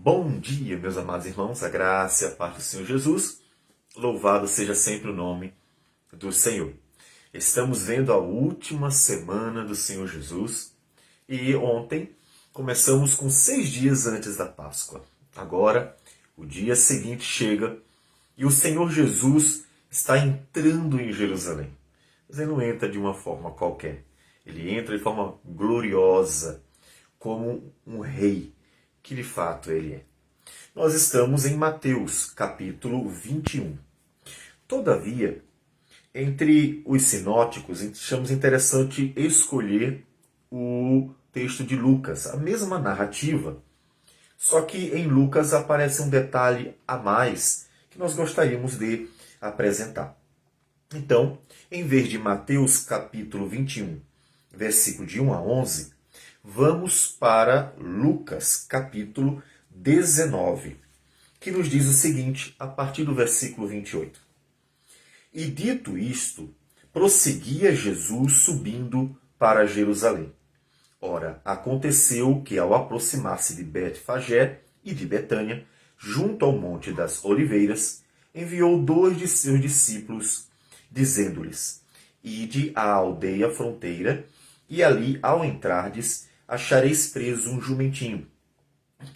Bom dia, meus amados irmãos, a graça e a paz do Senhor Jesus. Louvado seja sempre o nome do Senhor. Estamos vendo a última semana do Senhor Jesus e ontem começamos com 6 dias antes da Páscoa. Agora, o dia seguinte chega e o Senhor Jesus está entrando em Jerusalém. Mas ele não entra de uma forma qualquer. Ele entra de forma gloriosa, como um rei, que de fato ele é. Nós estamos em Mateus, capítulo 21. Todavia, entre os sinóticos, achamos interessante escolher o texto de Lucas, a mesma narrativa, só que em Lucas aparece um detalhe a mais que nós gostaríamos de apresentar. Então, em vez de Mateus, capítulo 21, versículo de 1 a 11, vamos para Lucas, capítulo 19, que nos diz o seguinte, a partir do versículo 28. E dito isto, prosseguia Jesus subindo para Jerusalém. Ora, aconteceu que ao aproximar-se de Betfagé e de Betânia, junto ao monte das Oliveiras, enviou 2 de seus discípulos, dizendo-lhes, ide à aldeia fronteira, e ali, ao entrardes, achareis preso um jumentinho,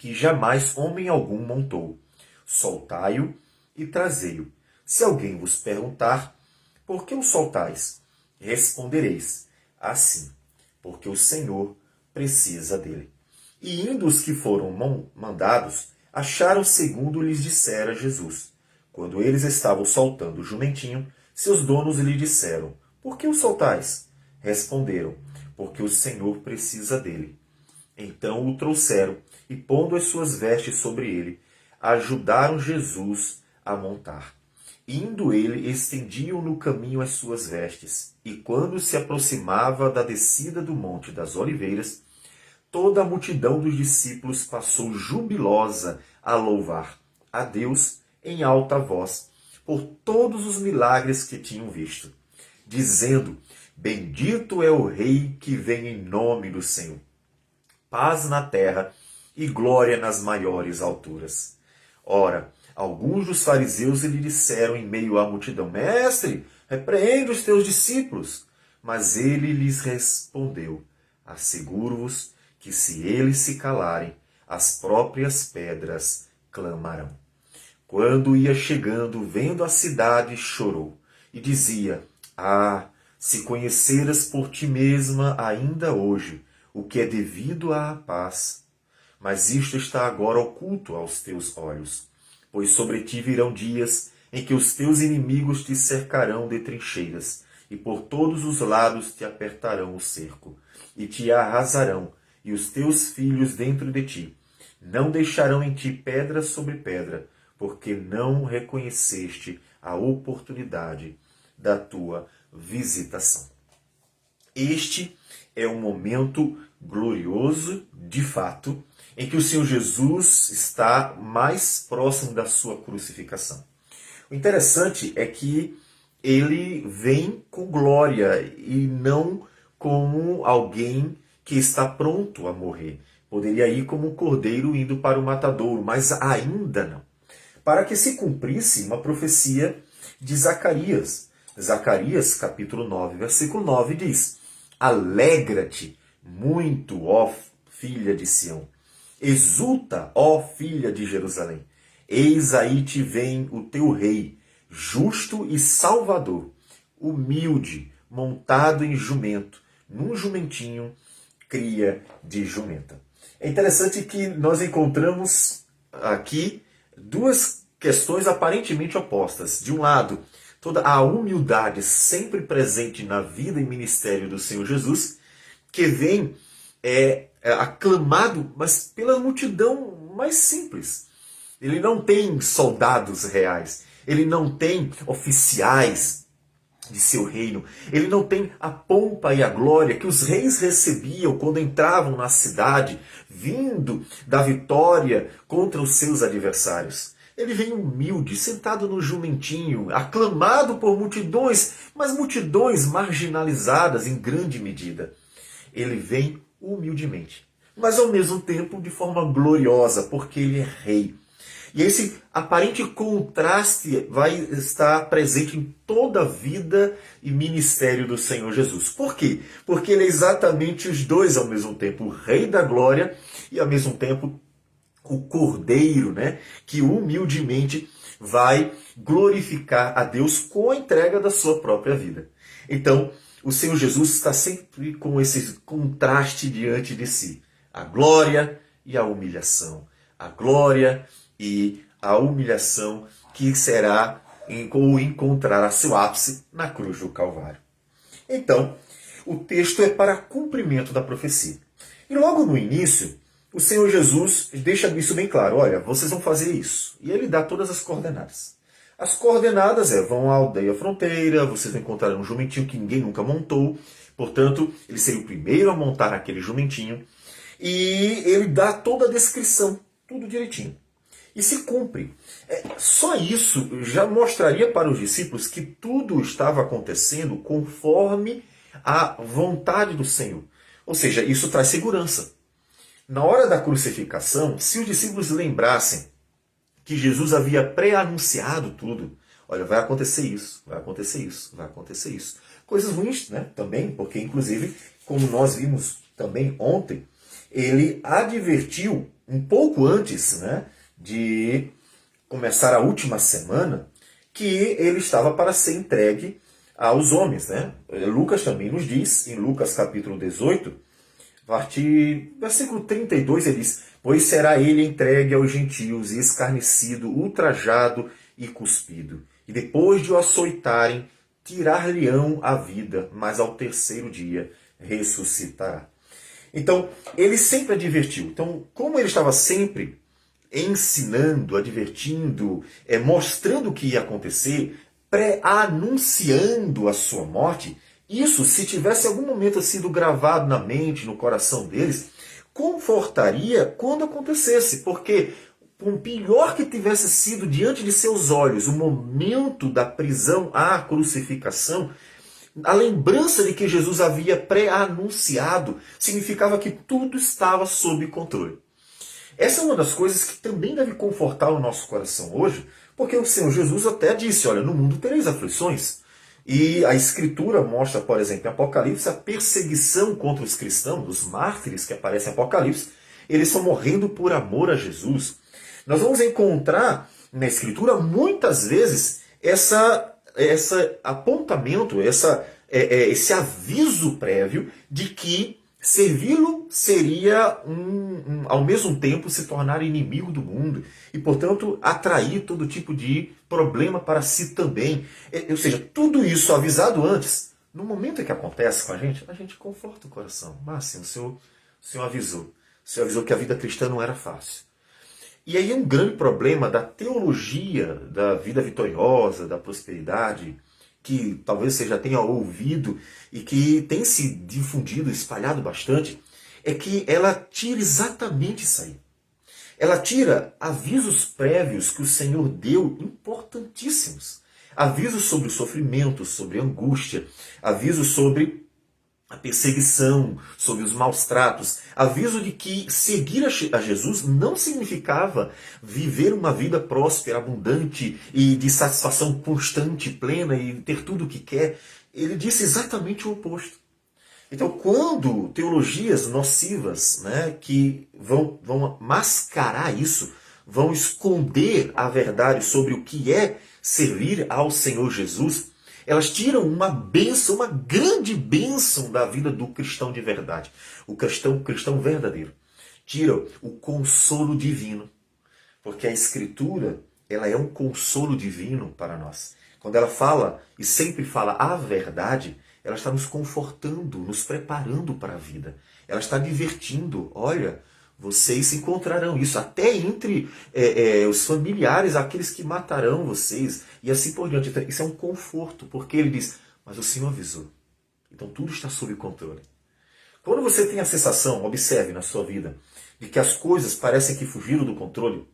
que jamais homem algum montou. Soltai-o e trazei-o. Se alguém vos perguntar, por que o soltais? Respondereis, assim, porque o Senhor precisa dele. E indo os que foram mandados, acharam segundo lhes dissera Jesus. Quando eles estavam soltando o jumentinho, seus donos lhe disseram, por que o soltais? Responderam, porque o Senhor precisa dele. Então o trouxeram e, pondo as suas vestes sobre ele, ajudaram Jesus a montar. Indo ele, estendiam no caminho as suas vestes. E quando se aproximava da descida do Monte das Oliveiras, toda a multidão dos discípulos passou jubilosa a louvar a Deus em alta voz por todos os milagres que tinham visto, dizendo, bendito é o Rei que vem em nome do Senhor. Paz na terra e glória nas maiores alturas. Ora, alguns dos fariseus lhe disseram em meio à multidão, mestre, repreende os teus discípulos. Mas ele lhes respondeu, asseguro-vos que se eles se calarem, as próprias pedras clamarão. Quando ia chegando, vendo a cidade, chorou e dizia, se conheceras por ti mesma ainda hoje, o que é devido à paz. Mas isto está agora oculto aos teus olhos, pois sobre ti virão dias em que os teus inimigos te cercarão de trincheiras, e por todos os lados te apertarão o cerco, e te arrasarão, e os teus filhos dentro de ti. Não deixarão em ti pedra sobre pedra, porque não reconheceste a oportunidade da tua visitação. Este é um momento glorioso, de fato, em que o Senhor Jesus está mais próximo da sua crucificação. O interessante é que ele vem com glória e não como alguém que está pronto a morrer. Poderia ir como um cordeiro indo para o matadouro, mas ainda não. Para que se cumprisse uma profecia de Zacarias. Zacarias, capítulo 9, versículo 9, diz, alegra-te muito, ó filha de Sião. Exulta, ó filha de Jerusalém. Eis aí te vem o teu rei, justo e salvador, humilde, montado em jumento, num jumentinho, cria de jumenta. É interessante que nós encontramos aqui 2 questões aparentemente opostas. De um lado, toda a humildade sempre presente na vida e ministério do Senhor Jesus, que vem aclamado, mas pela multidão mais simples. Ele não tem soldados reais, ele não tem oficiais de seu reino, ele não tem a pompa e a glória que os reis recebiam quando entravam na cidade, vindo da vitória contra os seus adversários. Ele vem humilde, sentado no jumentinho, aclamado por multidões, mas multidões marginalizadas em grande medida. Ele vem humildemente, mas ao mesmo tempo de forma gloriosa, porque ele é rei. E esse aparente contraste vai estar presente em toda a vida e ministério do Senhor Jesus. Por quê? Porque ele é exatamente os dois ao mesmo tempo, o Rei da Glória e ao mesmo tempo o Cordeiro, né, que humildemente vai glorificar a Deus com a entrega da sua própria vida. Então, o Senhor Jesus está sempre com esse contraste diante de si. A glória e a humilhação. A glória e a humilhação que será ou encontrará seu ápice na cruz do Calvário. Então, o texto é para cumprimento da profecia. E logo no início, o Senhor Jesus deixa isso bem claro. Olha, vocês vão fazer isso. E ele dá todas as coordenadas. As coordenadas vão à aldeia fronteira, vocês vão encontrar um jumentinho que ninguém nunca montou. Portanto, ele seria o primeiro a montar aquele jumentinho. E ele dá toda a descrição, tudo direitinho. E se cumpre. Só isso já mostraria para os discípulos que tudo estava acontecendo conforme a vontade do Senhor. Ou seja, isso traz segurança. Na hora da crucificação, se os discípulos lembrassem que Jesus havia pré-anunciado tudo, olha, vai acontecer isso, vai acontecer isso, vai acontecer isso. Coisas ruins, né? Também, porque inclusive, como nós vimos também ontem, ele advertiu um pouco antes, né, de começar a última semana, que ele estava para ser entregue aos homens, né? Lucas também nos diz, em Lucas capítulo 18, versículo 32, ele diz: pois será ele entregue aos gentios, e escarnecido, ultrajado e cuspido. E depois de o açoitarem, tirar-lhe-ão a vida, mas ao terceiro dia ressuscitará. Então, ele sempre advertiu. Então, como ele estava sempre ensinando, advertindo, mostrando o que ia acontecer, pré-anunciando a sua morte, isso, se tivesse algum momento sido gravado na mente, no coração deles, confortaria quando acontecesse, porque por pior que tivesse sido diante de seus olhos o momento da prisão à crucificação, a lembrança de que Jesus havia pré-anunciado significava que tudo estava sob controle. Essa é uma das coisas que também deve confortar o nosso coração hoje, porque o Senhor Jesus até disse, olha, no mundo tereis aflições. E a Escritura mostra, por exemplo, em Apocalipse, a perseguição contra os cristãos, os mártires que aparecem em Apocalipse, eles estão morrendo por amor a Jesus. Nós vamos encontrar na Escritura muitas vezes esse apontamento, esse aviso prévio de que servi-lo seria, ao mesmo tempo, se tornar inimigo do mundo e, portanto, atrair todo tipo de problema para si também. Ou seja, tudo isso avisado antes, no momento em que acontece com a gente conforta o coração. Mas sim, o Senhor avisou. O Senhor avisou que a vida cristã não era fácil. E aí um grande problema da teologia da vida vitoriosa, da prosperidade, que talvez você já tenha ouvido e que tem se difundido, espalhado bastante, é que ela tira exatamente isso aí. Ela tira avisos prévios que o Senhor deu, importantíssimos. Avisos sobre o sofrimento, sobre a angústia, avisos sobre a perseguição, sobre os maus tratos, aviso de que seguir a Jesus não significava viver uma vida próspera, abundante e de satisfação constante, plena e ter tudo o que quer. Ele disse exatamente o oposto. Então, quando teologias nocivas, né, que vão mascarar isso, vão esconder a verdade sobre o que é servir ao Senhor Jesus, elas tiram uma bênção, uma grande bênção da vida do cristão de verdade. O cristão verdadeiro. Tiram o consolo divino. Porque a Escritura, ela é um consolo divino para nós. Quando ela fala, e sempre fala a verdade, ela está nos confortando, nos preparando para a vida. Ela está divertindo. Olha, vocês se encontrarão. Isso até entre os familiares, aqueles que matarão vocês, e assim por diante. Então, isso é um conforto, porque ele diz, mas o Senhor avisou. Então tudo está sob controle. Quando você tem a sensação, observe na sua vida, de que as coisas parecem que fugiram do controle,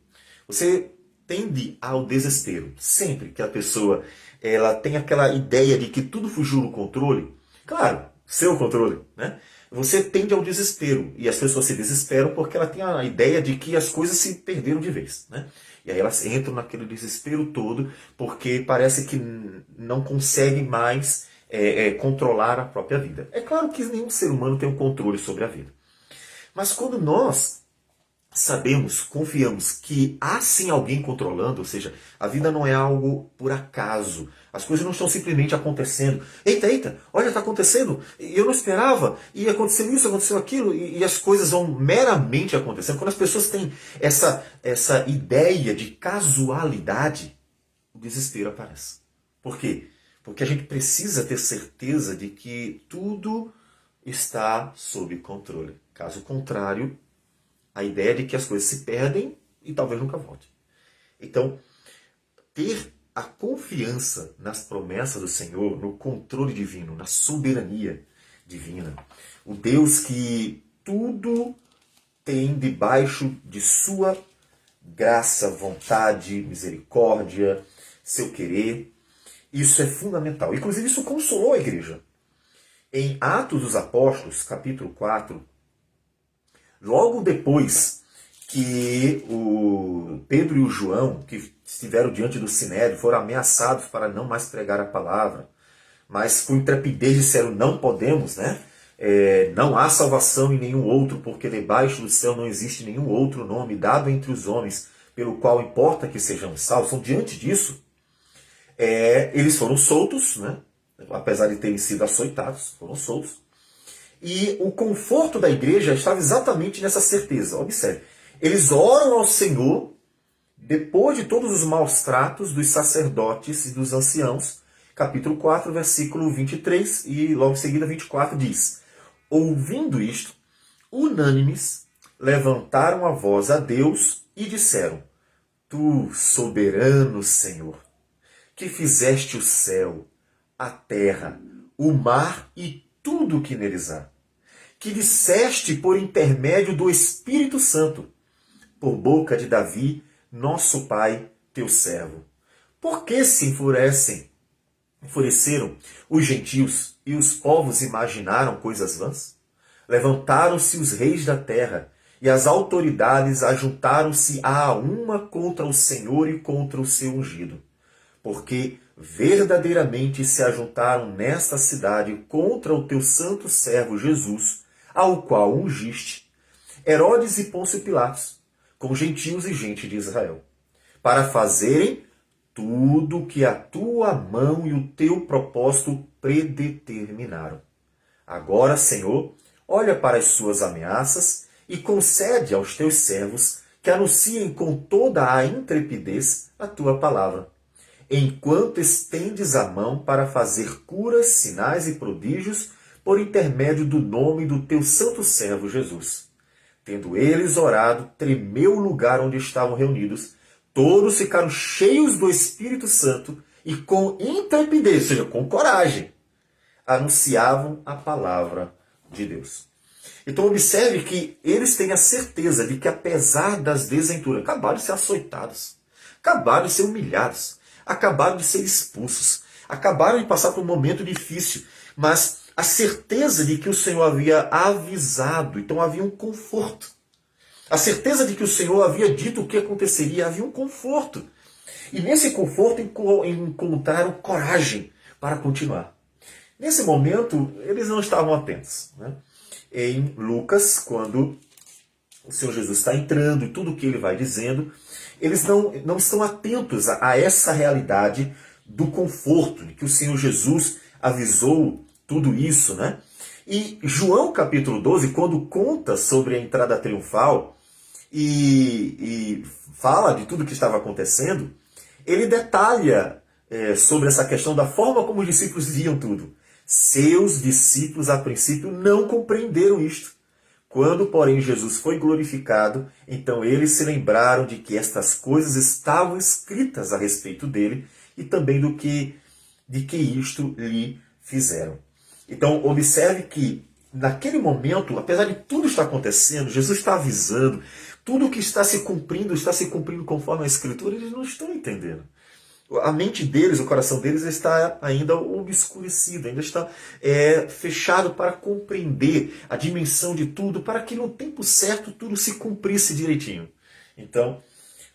você tende ao desespero. Sempre que a pessoa ela tem aquela ideia de que tudo fugiu do controle, claro, seu controle, né? você tende ao desespero. E as pessoas se desesperam porque ela tem a ideia de que as coisas se perderam de vez, né? E aí elas entram naquele desespero todo porque parece que não conseguem mais controlar a própria vida. É claro que nenhum ser humano tem um controle sobre a vida. Mas quando nós sabemos, confiamos que há sim alguém controlando, ou seja, a vida não é algo por acaso. As coisas não estão simplesmente acontecendo. Eita, eita, olha, está acontecendo. Eu não esperava. E aconteceu isso, aconteceu aquilo. E as coisas vão meramente acontecendo. Quando as pessoas têm essa ideia de casualidade, o desespero aparece. Por quê? Porque a gente precisa ter certeza de que tudo está sob controle. Caso contrário, a ideia de que as coisas se perdem e talvez nunca voltem. Então, ter a confiança nas promessas do Senhor, no controle divino, na soberania divina, o Deus que tudo tem debaixo de sua graça, vontade, misericórdia, seu querer, isso é fundamental. Inclusive, isso consolou a igreja. Em Atos dos Apóstolos, capítulo 4, logo depois que o Pedro e o João, que estiveram diante do Sinédrio, foram ameaçados para não mais pregar a palavra, mas com intrepidez disseram, não podemos, né? Não há salvação em nenhum outro, porque debaixo do céu não existe nenhum outro nome dado entre os homens, pelo qual importa que sejamos salvos. Então, diante disso, eles foram soltos, né? Apesar de terem sido açoitados, foram soltos. E o conforto da igreja estava exatamente nessa certeza. Observe, eles oram ao Senhor depois de todos os maus tratos dos sacerdotes e dos anciãos. Capítulo 4, versículo 23 e logo em seguida 24 diz: ouvindo isto, unânimes, levantaram a voz a Deus e disseram: Tu, soberano Senhor, que fizeste o céu, a terra, o mar e tudo o que neles há, que disseste por intermédio do Espírito Santo, por boca de Davi, nosso pai, teu servo. Por que se enfureceram os gentios e os povos imaginaram coisas vãs? Levantaram-se os reis da terra e as autoridades ajuntaram-se a uma contra o Senhor e contra o seu ungido. Porque verdadeiramente se ajuntaram nesta cidade contra o teu santo servo Jesus, ao qual ungiste, Herodes e Pôncio Pilatos, com gentios e gente de Israel, para fazerem tudo o que a tua mão e o teu propósito predeterminaram. Agora, Senhor, olha para as suas ameaças e concede aos teus servos que anunciem com toda a intrepidez a tua palavra, enquanto estendes a mão para fazer curas, sinais e prodígios por intermédio do nome do teu santo servo Jesus. Tendo eles orado, tremeu o lugar onde estavam reunidos, todos ficaram cheios do Espírito Santo e com intrepidez, ou seja, com coragem, anunciavam a palavra de Deus. Então observe que eles têm a certeza de que apesar das desventuras, acabaram de ser açoitados, acabaram de ser humilhados, acabaram de ser expulsos, acabaram de passar por um momento difícil, mas a certeza de que o Senhor havia avisado, então havia um conforto. A certeza de que o Senhor havia dito o que aconteceria, havia um conforto. E nesse conforto encontraram coragem para continuar. Nesse momento, eles não estavam atentos, né? Em Lucas, quando o Senhor Jesus está entrando e tudo o que ele vai dizendo, eles não estão atentos a essa realidade do conforto, de que o Senhor Jesus avisou tudo isso, né? E João capítulo 12, quando conta sobre a entrada triunfal e fala de tudo que estava acontecendo, ele detalha sobre essa questão da forma como os discípulos viam tudo. Seus discípulos, a princípio, não compreenderam isto. Quando, porém, Jesus foi glorificado, então eles se lembraram de que estas coisas estavam escritas a respeito dele e também de que isto lhe fizeram. Então, observe que, naquele momento, apesar de tudo estar acontecendo, Jesus está avisando, tudo que está se cumprindo conforme a Escritura, eles não estão entendendo. A mente deles, o coração deles está ainda obscurecido, ainda está fechado para compreender a dimensão de tudo, para que no tempo certo tudo se cumprisse direitinho. Então,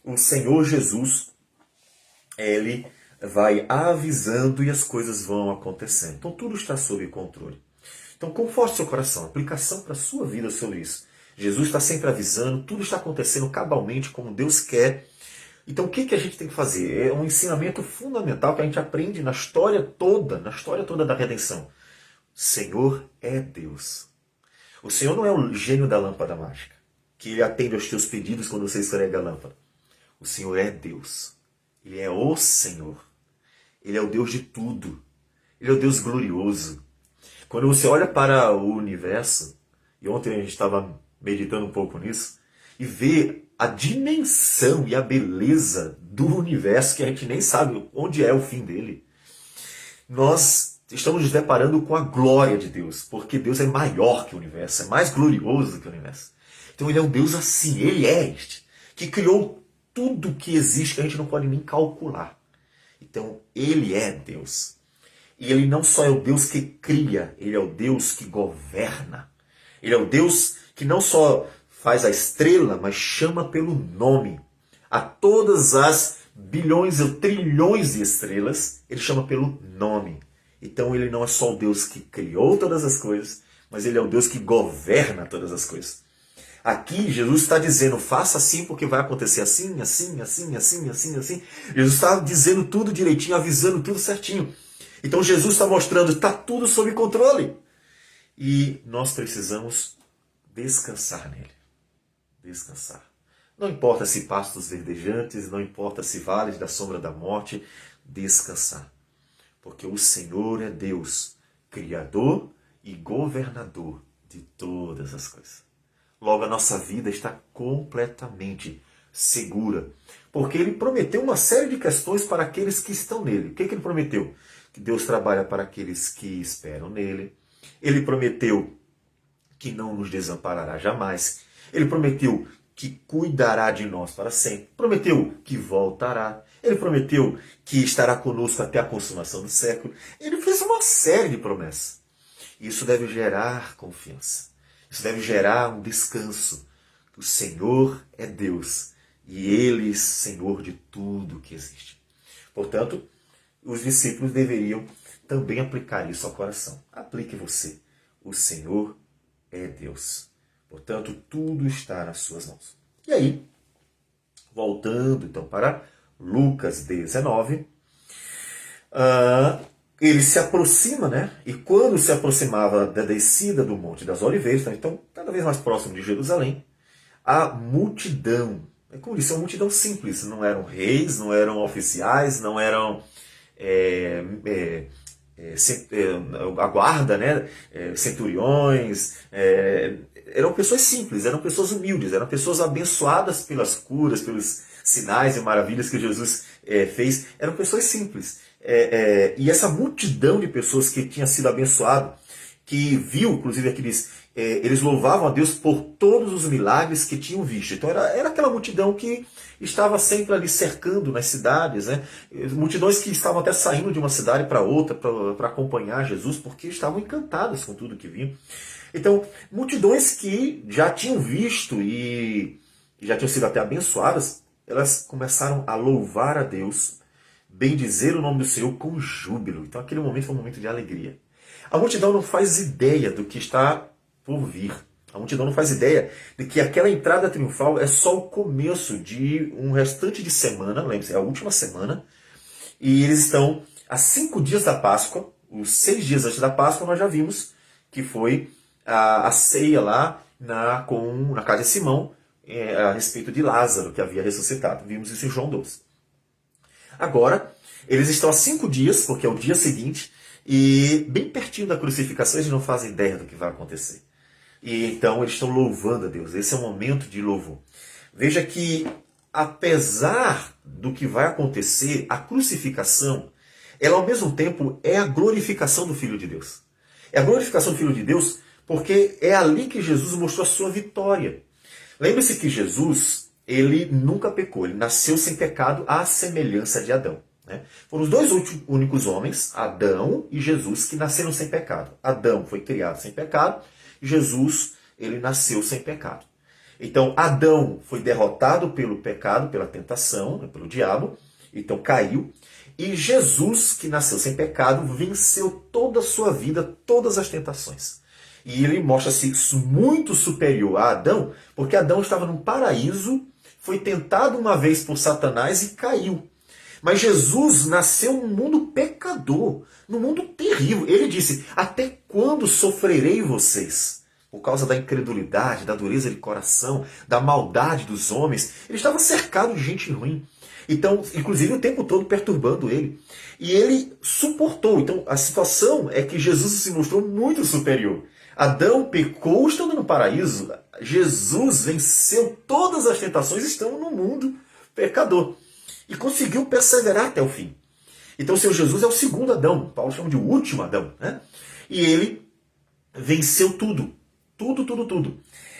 o Senhor Jesus, ele vai avisando e as coisas vão acontecendo. Então tudo está sob controle. Então conforte seu coração, aplicação para a sua vida sobre isso. Jesus está sempre avisando, tudo está acontecendo cabalmente como Deus quer. Então o que a gente tem que fazer? É um ensinamento fundamental que a gente aprende na história toda da redenção. O Senhor é Deus. O Senhor não é o gênio da lâmpada mágica, que ele atende aos teus pedidos quando você esfrega a lâmpada. O Senhor é Deus. Ele é o Senhor. Ele é o Deus de tudo. Ele é o Deus glorioso. Quando você olha para o universo, e ontem a gente estava meditando um pouco nisso, e vê a dimensão e a beleza do universo, que a gente nem sabe onde é o fim dele, nós estamos nos deparando com a glória de Deus, porque Deus é maior que o universo, é mais glorioso do que o universo. Então ele é um Deus assim, ele é este, que criou tudo que existe que a gente não pode nem calcular. Então, ele é Deus. E ele não só é o Deus que cria, ele é o Deus que governa. Ele é o Deus que não só faz a estrela, mas chama pelo nome. A todas as bilhões ou trilhões de estrelas, ele chama pelo nome. Então, ele não é só o Deus que criou todas as coisas, mas ele é o Deus que governa todas as coisas. Aqui Jesus está dizendo, faça assim porque vai acontecer assim, assim, assim, assim, assim, assim. Jesus está dizendo tudo direitinho, avisando tudo certinho. Então Jesus está mostrando, está tudo sob controle. E nós precisamos descansar nele. Descansar. Não importa se pastos verdejantes, não importa se vales da sombra da morte, descansar. Porque o Senhor é Deus, Criador e governador de todas as coisas. Logo, a nossa vida está completamente segura. Porque ele prometeu uma série de questões para aqueles que estão nele. O que ele prometeu? Que Deus trabalha para aqueles que esperam nele. Ele prometeu que não nos desamparará jamais. Ele prometeu que cuidará de nós para sempre. Prometeu que voltará. Ele prometeu que estará conosco até a consumação do século. Ele fez uma série de promessas. Isso deve gerar confiança. Isso deve gerar um descanso. O Senhor é Deus e Ele é Senhor de tudo que existe. Portanto, os discípulos deveriam também aplicar isso ao coração. Aplique você. O Senhor é Deus. Portanto, tudo está nas suas mãos. E aí, voltando então para Lucas 19, ele se aproxima, né? E quando se aproximava da descida do Monte das Oliveiras, então cada vez mais próximo de Jerusalém, a multidão, como disse, uma multidão simples, não eram reis, não eram oficiais, não eram a guarda, né? Centuriões, eram pessoas simples, eram pessoas humildes, eram pessoas abençoadas pelas curas, pelos sinais e maravilhas que Jesus fez, eram pessoas simples. E essa multidão de pessoas que tinha sido abençoado, que viu, inclusive eles louvavam a Deus por todos os milagres que tinham visto. Então era aquela multidão que estava sempre ali cercando nas cidades, né? Multidões que estavam até saindo de uma cidade para outra para acompanhar Jesus, porque estavam encantadas com tudo que viam. Então, multidões que já tinham visto e já tinham sido até abençoadas, elas começaram a louvar a Deus, bendizer o nome do Senhor com júbilo. Então aquele momento foi um momento de alegria. A multidão não faz ideia do que está por vir. A multidão não faz ideia de que aquela entrada triunfal é só o começo de um restante de semana, lembre-se, é a última semana, e eles estão a 5 dias da Páscoa, os 6 dias antes da Páscoa, nós já vimos que foi a ceia lá na casa de Simão, a respeito de Lázaro, que havia ressuscitado. Vimos isso em João 12. Agora, eles estão há 5 dias, porque é o dia seguinte, e bem pertinho da crucificação, eles não fazem ideia do que vai acontecer. E então eles estão louvando a Deus. Esse é um momento de louvor. Veja que, apesar do que vai acontecer, a crucificação, ela ao mesmo tempo é a glorificação do Filho de Deus. É a glorificação do Filho de Deus porque é ali que Jesus mostrou a sua vitória. Lembre-se que Jesus, ele nunca pecou, ele nasceu sem pecado à semelhança de Adão. né? Foram os dois únicos homens, Adão e Jesus, que nasceram sem pecado. Adão foi criado sem pecado, Jesus, ele nasceu sem pecado. Então, Adão foi derrotado pelo pecado, pela tentação, né, pelo diabo, então caiu. E Jesus, que nasceu sem pecado, venceu toda a sua vida, todas as tentações. E ele mostra-se muito superior a Adão, porque Adão estava num paraíso, foi tentado uma vez por Satanás e caiu. Mas Jesus nasceu num mundo pecador, num mundo terrível. Ele disse, até quando sofrerei vocês? Por causa da incredulidade, da dureza de coração, da maldade dos homens. Ele estava cercado de gente ruim. Então, inclusive o tempo todo perturbando ele. E ele suportou. Então, a situação é que Jesus se mostrou muito superior. Adão pecou estando no paraíso. Jesus venceu todas as tentações estando no mundo pecador. E conseguiu perseverar até o fim. Então, o Senhor Jesus é o segundo Adão. Paulo chama de o último Adão, né? E ele venceu tudo. Tudo.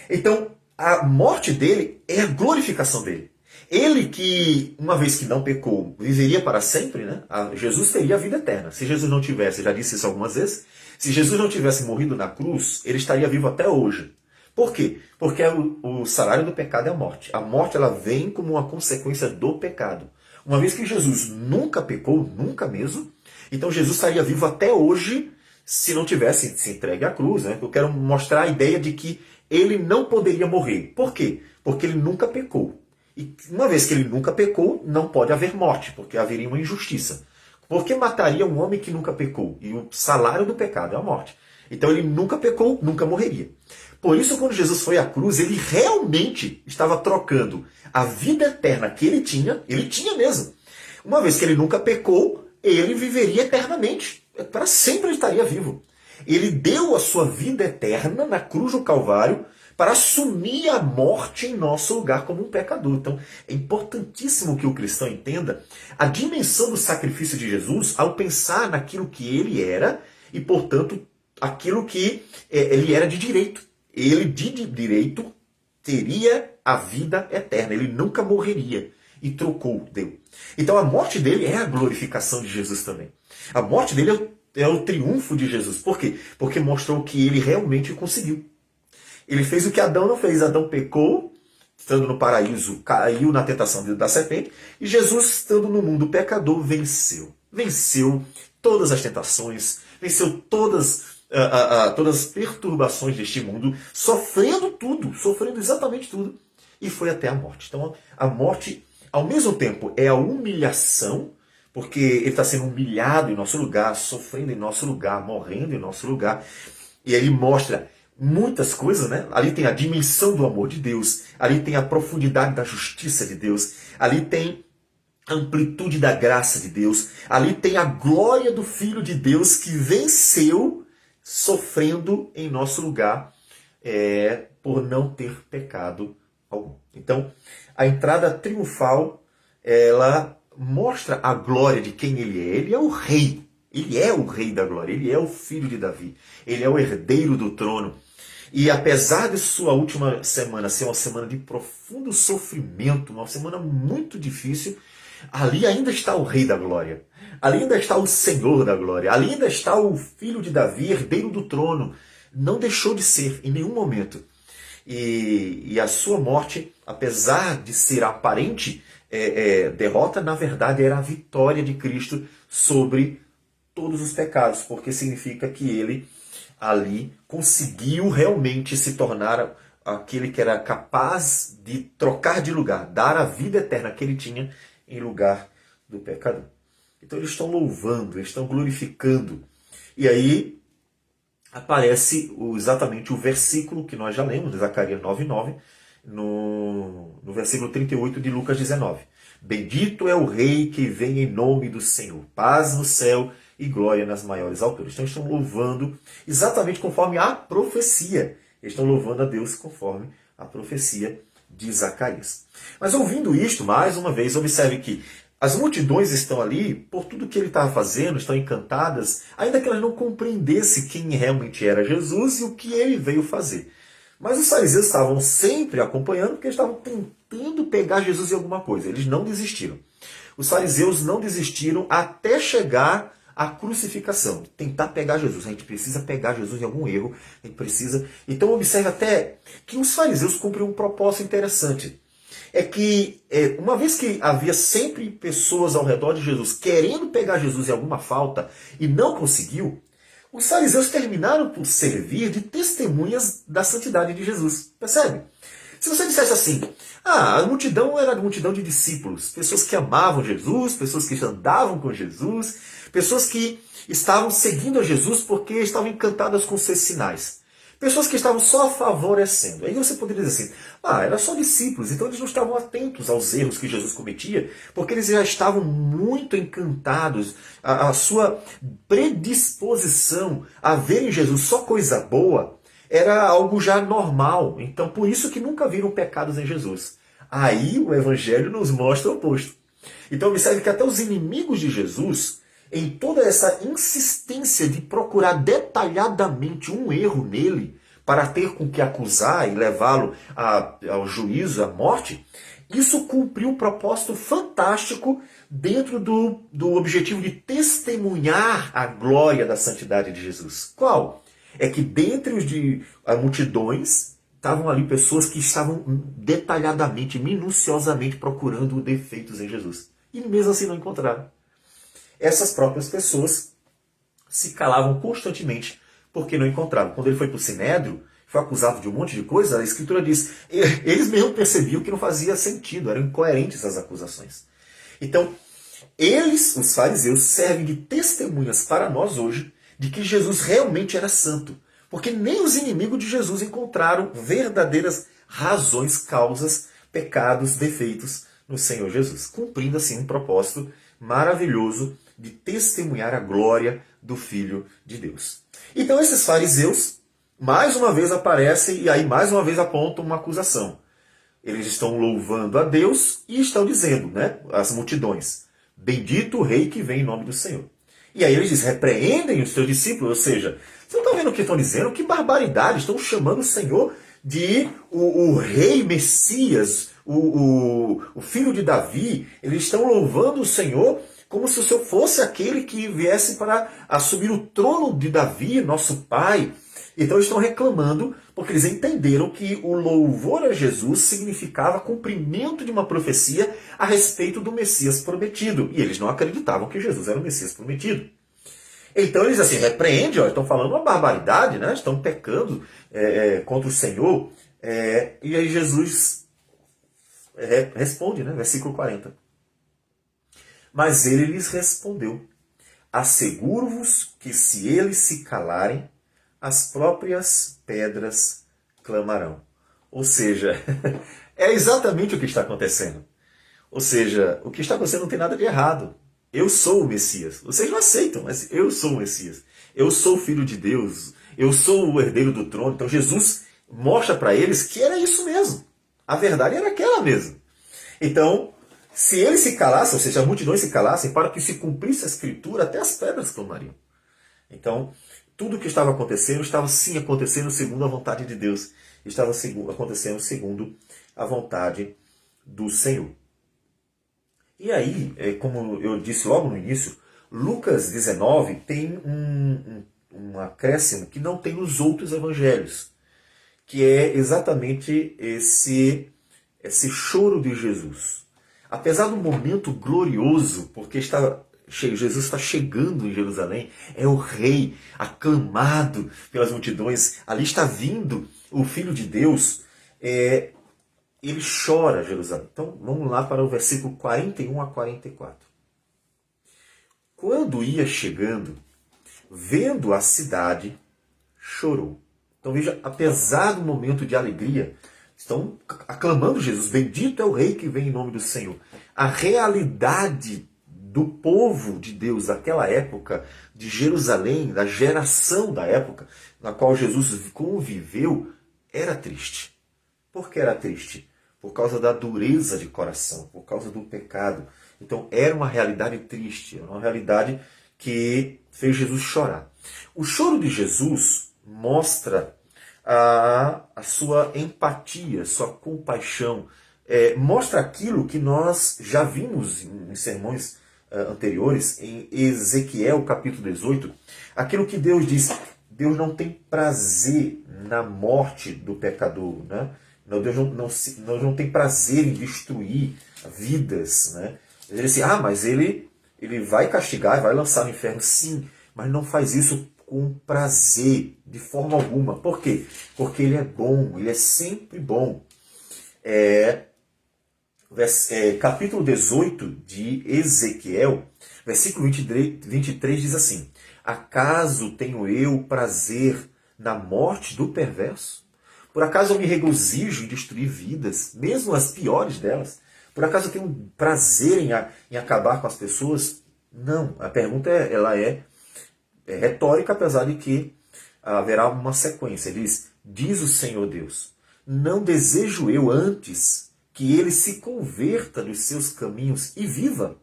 Então, a morte dele é a glorificação dele. Ele que, uma vez que não pecou, viveria para sempre, né? Jesus teria a vida eterna. Se Jesus não tivesse, já disse isso algumas vezes, se Jesus não tivesse morrido na cruz, ele estaria vivo até hoje. Por quê? Porque o salário do pecado é a morte. A morte ela vem como uma consequência do pecado. Uma vez que Jesus nunca pecou, nunca mesmo, então Jesus estaria vivo até hoje se não tivesse se entregue à cruz. Né? Eu quero mostrar a ideia de que ele não poderia morrer. Por quê? Porque ele nunca pecou. E uma vez que ele nunca pecou, não pode haver morte, porque haveria uma injustiça. Por que mataria um homem que nunca pecou? E o salário do pecado é a morte. Então ele nunca pecou, nunca morreria. Por isso, quando Jesus foi à cruz, ele realmente estava trocando a vida eterna que ele tinha mesmo. Uma vez que ele nunca pecou, ele viveria eternamente. Para sempre ele estaria vivo. Ele deu a sua vida eterna na cruz do Calvário para assumir a morte em nosso lugar como um pecador. Então, é importantíssimo que o cristão entenda a dimensão do sacrifício de Jesus ao pensar naquilo que ele era e, portanto, aquilo que ele era de direito. Ele, de direito, teria a vida eterna. Ele nunca morreria. E trocou, deu. Então, a morte dele é a glorificação de Jesus também. A morte dele é o triunfo de Jesus. Por quê? Porque mostrou que ele realmente conseguiu. Ele fez o que Adão não fez. Adão pecou, estando no paraíso, caiu na tentação da serpente. E Jesus, estando no mundo pecador, venceu. Venceu todas as tentações, venceu todas as perturbações deste mundo, sofrendo tudo, sofrendo exatamente tudo. E foi até a morte. Então, a morte, ao mesmo tempo, é a humilhação, porque ele está sendo humilhado em nosso lugar, sofrendo em nosso lugar, morrendo em nosso lugar. E ele mostra muitas coisas, né? Ali tem a dimensão do amor de Deus, ali tem a profundidade da justiça de Deus, ali tem a amplitude da graça de Deus, ali tem a glória do Filho de Deus que venceu sofrendo em nosso lugar por não ter pecado algum. Então, a entrada triunfal, ela mostra a glória de quem ele é. Ele é o rei. Ele é o rei da glória. Ele é o filho de Davi. Ele é o herdeiro do trono. E apesar de sua última semana ser uma semana de profundo sofrimento, uma semana muito difícil, ali ainda está o rei da glória. Ali ainda está o Senhor da glória. Ali ainda está o filho de Davi, herdeiro do trono. Não deixou de ser em nenhum momento. E a sua morte, apesar de ser aparente derrota, na verdade era a vitória de Cristo sobre todos os pecados, porque significa que ele ali conseguiu realmente se tornar aquele que era capaz de trocar de lugar, dar a vida eterna que ele tinha em lugar do pecador. Então eles estão louvando, eles estão glorificando. E aí aparece exatamente o versículo que nós já lemos, de Zacarias 9:9, no versículo 38 de Lucas 19. Bendito é o rei que vem em nome do Senhor. Paz no céu e glória nas maiores alturas. Então estão louvando exatamente conforme a profecia. Eles estão louvando a Deus conforme a profecia de Zacarias. Mas ouvindo isto, mais uma vez, observe que as multidões estão ali, por tudo que ele estava fazendo, estão encantadas, ainda que elas não compreendessem quem realmente era Jesus e o que ele veio fazer. Mas os fariseus estavam sempre acompanhando porque eles estavam tentando pegar Jesus em alguma coisa. Eles não desistiram. Os fariseus não desistiram até chegar à crucificação. Tentar pegar Jesus. A gente precisa pegar Jesus em algum erro. A gente precisa. Então observe até que os fariseus cumprem um propósito interessante. É que, uma vez que havia sempre pessoas ao redor de Jesus querendo pegar Jesus em alguma falta e não conseguiu, os fariseus terminaram por servir de testemunhas da santidade de Jesus. Percebe? Se você dissesse assim, a multidão era a multidão de discípulos, pessoas que amavam Jesus, pessoas que andavam com Jesus, pessoas que estavam seguindo a Jesus porque estavam encantadas com seus sinais. Pessoas que estavam só favorecendo. Aí você poderia dizer assim, era só discípulos, então eles não estavam atentos aos erros que Jesus cometia, porque eles já estavam muito encantados, a sua predisposição a ver em Jesus só coisa boa, era algo já normal. Então por isso que nunca viram pecados em Jesus. Aí o Evangelho nos mostra o oposto. Então observe que até os inimigos de Jesus, em toda essa insistência de procurar detalhadamente um erro nele, para ter com que acusar e levá-lo ao juízo, à morte, isso cumpriu um propósito fantástico dentro do objetivo de testemunhar a glória da santidade de Jesus. Qual? É que dentre as multidões estavam ali pessoas que estavam detalhadamente, minuciosamente procurando defeitos em Jesus. E mesmo assim não encontraram. Essas próprias pessoas se calavam constantemente porque não encontravam. Quando ele foi para o Sinédrio, foi acusado de um monte de coisa, a Escritura diz, eles mesmo percebiam que não fazia sentido, eram incoerentes as acusações. Então, eles, os fariseus, servem de testemunhas para nós hoje de que Jesus realmente era santo. Porque nem os inimigos de Jesus encontraram verdadeiras razões, causas, pecados, defeitos no Senhor Jesus. Cumprindo assim um propósito maravilhoso de testemunhar a glória do Filho de Deus. Então esses fariseus, mais uma vez aparecem e aí mais uma vez apontam uma acusação. Eles estão louvando a Deus e estão dizendo, né, as multidões, bendito o rei que vem em nome do Senhor. E aí eles dizem, repreendem os seus discípulos, ou seja, você não está vendo o que estão dizendo? Que barbaridade, estão chamando o Senhor de o rei Messias, o filho de Davi. Eles estão louvando o Senhor como se o Senhor fosse aquele que viesse para assumir o trono de Davi, nosso pai. Então eles estão reclamando porque eles entenderam que o louvor a Jesus significava cumprimento de uma profecia a respeito do Messias prometido. E eles não acreditavam que Jesus era o Messias prometido. Então eles assim, repreende, estão falando uma barbaridade, né? Estão pecando contra o Senhor. E aí Jesus responde, né? Versículo 40. Mas ele lhes respondeu, asseguro-vos que se eles se calarem, as próprias pedras clamarão. Ou seja, é exatamente o que está acontecendo. Ou seja, o que está acontecendo não tem nada de errado. Eu sou o Messias. Vocês não aceitam, mas eu sou o Messias. Eu sou o Filho de Deus. Eu sou o herdeiro do trono. Então Jesus mostra para eles que era isso mesmo. A verdade era aquela mesmo. Então, se eles se calassem, ou seja, as multidões se calassem, para que se cumprisse a Escritura, até as pedras clamariam. Então, tudo o que estava acontecendo, estava sim acontecendo segundo a vontade de Deus. Estava acontecendo segundo a vontade do Senhor. E aí, como eu disse logo no início, Lucas 19 tem um acréscimo que não tem nos outros evangelhos, que é exatamente esse choro de Jesus. Apesar do momento glorioso, porque Jesus está chegando em Jerusalém, é o rei aclamado pelas multidões, ali está vindo o Filho de Deus, ele chora Jerusalém. Então vamos lá para o versículo 41 a 44. Quando ia chegando, vendo a cidade, chorou. Então veja, apesar do momento de alegria, estão aclamando Jesus, bendito é o rei que vem em nome do Senhor. A realidade do povo de Deus daquela época, de Jerusalém, da geração da época na qual Jesus conviveu, era triste. Por que era triste? Por causa da dureza de coração, por causa do pecado. Então era uma realidade triste, era uma realidade que fez Jesus chorar. O choro de Jesus mostra a sua empatia, sua compaixão. Mostra aquilo que nós já vimos em sermões anteriores, em Ezequiel capítulo 18, aquilo que Deus diz: Deus não tem prazer na morte do pecador, né? Deus não tem prazer em destruir vidas, né? Ele diz assim: mas ele vai castigar, vai lançar no inferno, sim, mas não faz isso com prazer, de forma alguma. Por quê? Porque ele é bom, ele é sempre bom. Capítulo 18 de Ezequiel, versículo 23 diz assim: Acaso tenho eu prazer na morte do perverso? Por acaso eu me regozijo em destruir vidas, mesmo as piores delas? Por acaso eu tenho prazer em acabar com as pessoas? Não. A pergunta ela é retórica, apesar de que haverá uma sequência. Ele diz o Senhor Deus: não desejo eu antes que ele se converta dos seus caminhos e viva.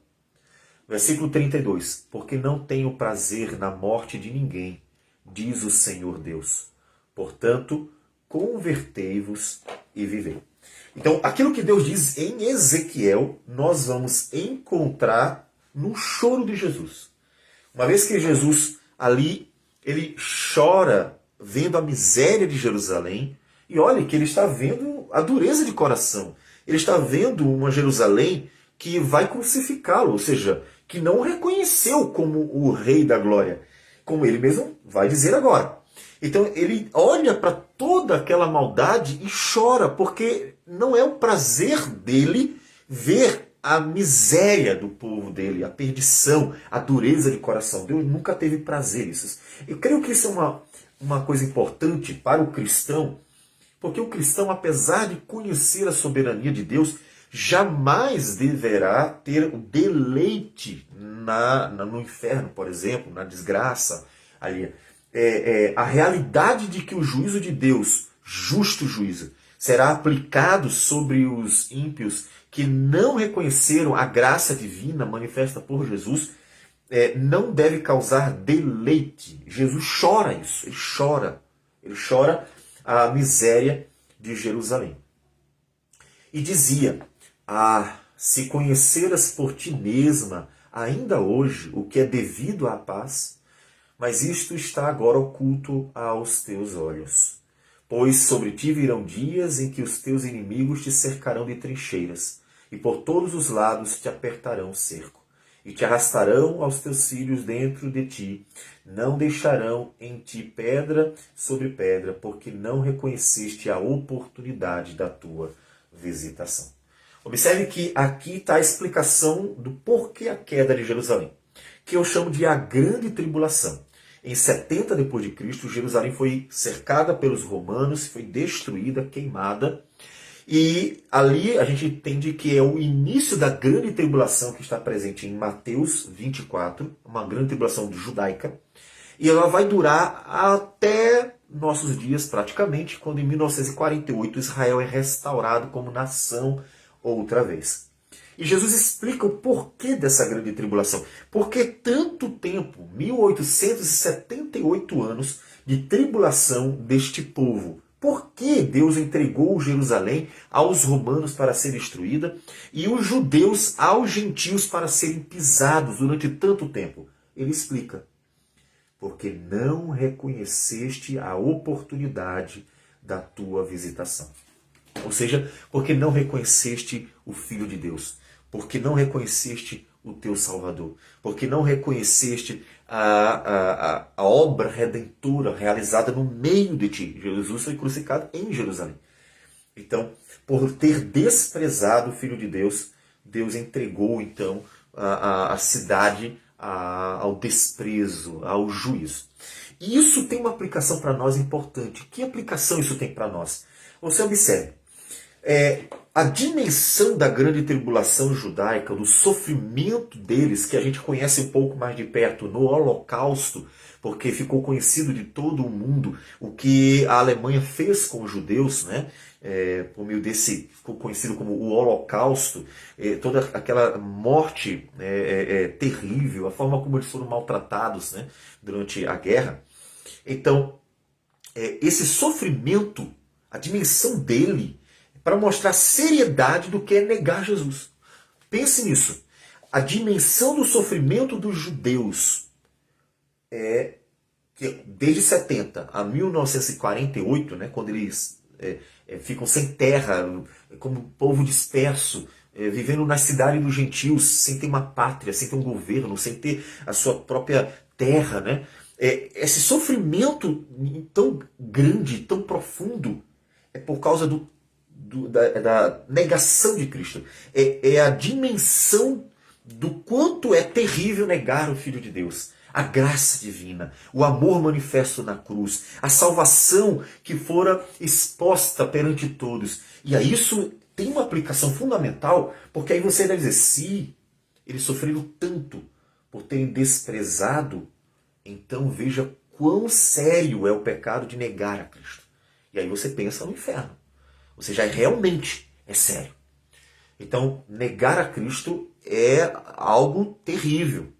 Versículo 32. Porque não tenho prazer na morte de ninguém, diz o Senhor Deus. Portanto, convertei-vos e vivei. Então, aquilo que Deus diz em Ezequiel, nós vamos encontrar no choro de Jesus. Uma vez que Jesus ali, ele chora vendo a miséria de Jerusalém, e olha que ele está vendo a dureza de coração. Ele está vendo uma Jerusalém que vai crucificá-lo, ou seja, que não o reconheceu como o Rei da Glória, como ele mesmo vai dizer agora. Então ele olha para toda aquela maldade e chora, porque não é o prazer dele ver a miséria do povo dele, a perdição, a dureza de coração. Deus nunca teve prazer nisso. Eu creio que isso é uma coisa importante para o cristão, porque o cristão, apesar de conhecer a soberania de Deus, jamais deverá ter o deleite no inferno, por exemplo, na desgraça ali. A realidade de que o juízo de Deus, justo juízo, será aplicado sobre os ímpios que não reconheceram a graça divina manifesta por Jesus, não deve causar deleite. Jesus chora isso, ele chora a miséria de Jerusalém. E dizia: se conheceras por ti mesma, ainda hoje, o que é devido à paz, mas isto está agora oculto aos teus olhos. Pois sobre ti virão dias em que os teus inimigos te cercarão de trincheiras, e por todos os lados te apertarão o cerco, e te arrastarão aos teus filhos dentro de ti. Não deixarão em ti pedra sobre pedra, porque não reconheceste a oportunidade da tua visitação. Observe que aqui está a explicação do porquê a queda de Jerusalém, que eu chamo de a grande tribulação. Em 70 depois de Cristo, Jerusalém foi cercada pelos romanos, foi destruída, queimada. E ali a gente entende que é o início da grande tribulação que está presente em Mateus 24, uma grande tribulação judaica. E ela vai durar até nossos dias praticamente, quando em 1948 Israel é restaurado como nação outra vez. E Jesus explica o porquê dessa grande tribulação. Por que tanto tempo, 1878 anos de tribulação deste povo? Por que Deus entregou Jerusalém aos romanos para ser destruída e os judeus aos gentios para serem pisados durante tanto tempo? Ele explica: porque não reconheceste a oportunidade da tua visitação. Ou seja, porque não reconheceste o Filho de Deus, porque não reconheceste o teu Salvador, porque não reconheceste a obra redentora realizada no meio de ti. Jesus foi crucificado em Jerusalém. Então, por ter desprezado o Filho de Deus, Deus entregou então a cidade ao desprezo, ao juízo. E isso tem uma aplicação para nós importante. Que aplicação isso tem para nós? Você observe. A dimensão da grande tribulação judaica, do sofrimento deles, que a gente conhece um pouco mais de perto no Holocausto, porque ficou conhecido de todo o mundo o que a Alemanha fez com os judeus, né? Por meio desse, ficou conhecido como o Holocausto, toda aquela morte terrível, a forma como eles foram maltratados, né? Durante a guerra. Então, esse sofrimento, a dimensão dele, para mostrar a seriedade do que é negar Jesus. Pense nisso. A dimensão do sofrimento dos judeus é que desde 70 a 1948, né, quando eles ficam sem terra, como povo disperso, vivendo na cidade dos gentios, sem ter uma pátria, sem ter um governo, sem ter a sua própria terra, né? Esse sofrimento tão grande, tão profundo, é por causa da negação de Cristo. É a dimensão do quanto é terrível negar o Filho de Deus. A graça divina, o amor manifesto na cruz, a salvação que fora exposta perante todos. E a isso tem uma aplicação fundamental, porque aí você deve dizer, se eles sofreram tanto por terem desprezado, então veja quão sério é o pecado de negar a Cristo. E aí você pensa no inferno. Ou seja, realmente é sério. Então, negar a Cristo é algo terrível.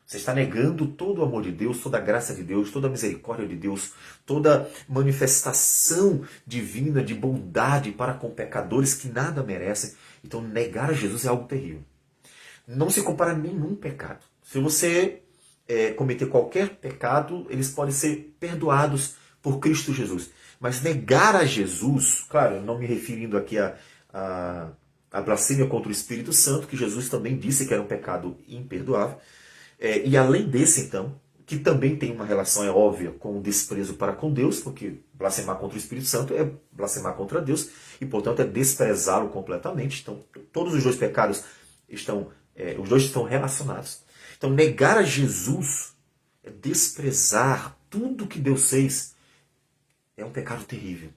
Você está negando todo o amor de Deus, toda a graça de Deus, toda a misericórdia de Deus, toda manifestação divina de bondade para com pecadores que nada merecem. Então, negar a Jesus é algo terrível. Não se compara a nenhum pecado. Se você cometer qualquer pecado, eles podem ser perdoados por Cristo Jesus. Mas negar a Jesus, claro, não me referindo aqui a blasfêmia contra o Espírito Santo, que Jesus também disse que era um pecado imperdoável. E além desse, então, que também tem uma relação, é óbvia, com o desprezo para com Deus, porque blasfemar contra o Espírito Santo é blasfemar contra Deus, e portanto é desprezá-lo completamente. Então, todos os dois pecados os dois estão relacionados. Então, negar a Jesus é desprezar tudo que Deus fez. É um pecado terrível.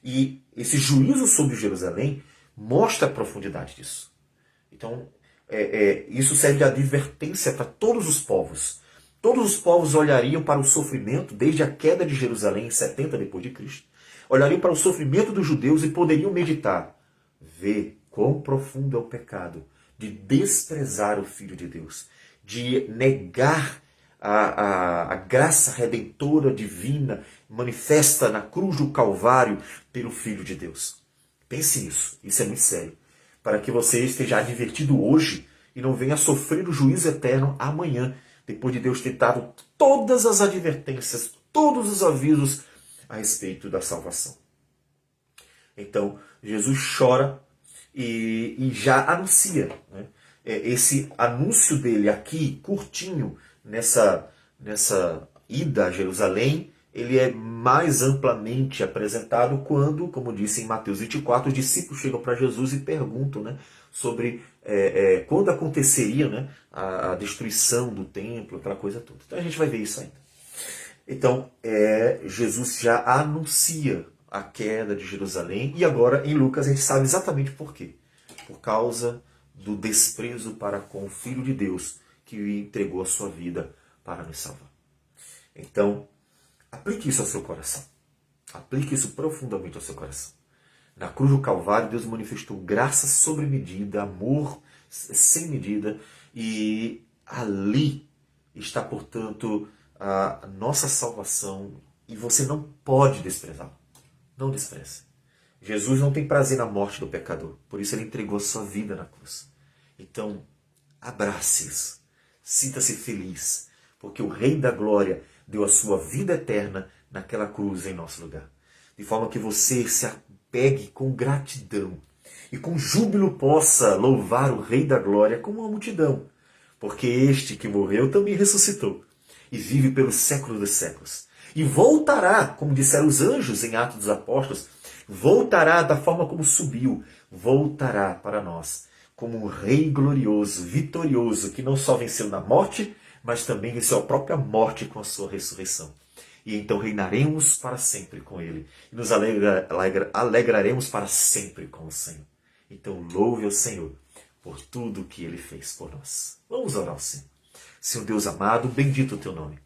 E esse juízo sobre Jerusalém mostra a profundidade disso. Então, isso serve de advertência para todos os povos. Todos os povos olhariam para o sofrimento desde a queda de Jerusalém em 70 depois de Cristo. Olhariam para o sofrimento dos judeus e poderiam meditar. Vê quão profundo é o pecado de desprezar o Filho de Deus, de negar a graça redentora divina manifesta na cruz do Calvário pelo Filho de Deus. Pense nisso, isso é muito sério. Para que você esteja advertido hoje e não venha sofrer o juízo eterno amanhã, depois de Deus ter dado todas as advertências, todos os avisos a respeito da salvação. Então, Jesus chora e já anuncia, né? Esse anúncio dele aqui, curtinho, nessa ida a Jerusalém, ele é mais amplamente apresentado quando, como disse em Mateus 24, os discípulos chegam para Jesus e perguntam, né, sobre quando aconteceria, né, a destruição do templo, aquela coisa toda. Então a gente vai ver isso ainda. Então, Jesus já anuncia a queda de Jerusalém, e agora em Lucas a gente sabe exatamente por quê. Por causa do desprezo para com o Filho de Deus, que entregou a sua vida para nos salvar. Então, aplique isso ao seu coração. Aplique isso profundamente ao seu coração. Na cruz do Calvário, Deus manifestou graça sobre medida, amor sem medida, e ali está, portanto, a nossa salvação, e você não pode desprezá-lo. Não despreze. Jesus não tem prazer na morte do pecador, por isso ele entregou a sua vida na cruz. Então, abrace isso. Sinta-se feliz, porque o Rei da Glória deu a sua vida eterna naquela cruz em nosso lugar. De forma que você se apegue com gratidão e com júbilo possa louvar o Rei da Glória como uma multidão, porque este que morreu também ressuscitou e vive pelos séculos dos séculos. E voltará, como disseram os anjos em Atos dos Apóstolos, voltará da forma como subiu, voltará para nós como um Rei glorioso, vitorioso, que não só venceu na morte, mas também venceu a própria morte com a sua ressurreição. E então reinaremos para sempre com Ele. E nos alegraremos para sempre com o Senhor. Então louve ao Senhor por tudo que Ele fez por nós. Vamos orar ao Senhor. Senhor Deus amado, bendito o Teu nome.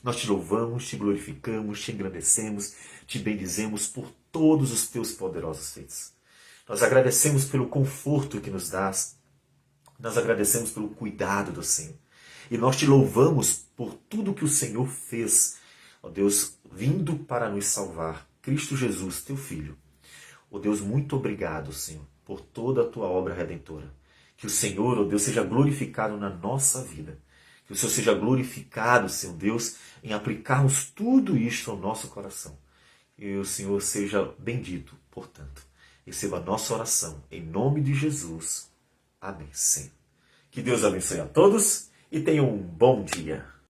Nós Te louvamos, Te glorificamos, Te engrandecemos, Te bendizemos por todos os Teus poderosos feitos. Nós agradecemos pelo conforto que nos dás. Nós agradecemos pelo cuidado do Senhor. E nós Te louvamos por tudo que o Senhor fez. ó Deus, vindo para nos salvar, Cristo Jesus, teu Filho. Ó Deus, muito obrigado, Senhor, por toda a tua obra redentora. Que o Senhor, ó Deus, seja glorificado na nossa vida. Que o Senhor seja glorificado, Senhor Deus, em aplicarmos tudo isto ao nosso coração. E o Senhor seja bendito, portanto. Receba a nossa oração, em nome de Jesus. Amém, Senhor. Que Deus abençoe a todos e tenham um bom dia.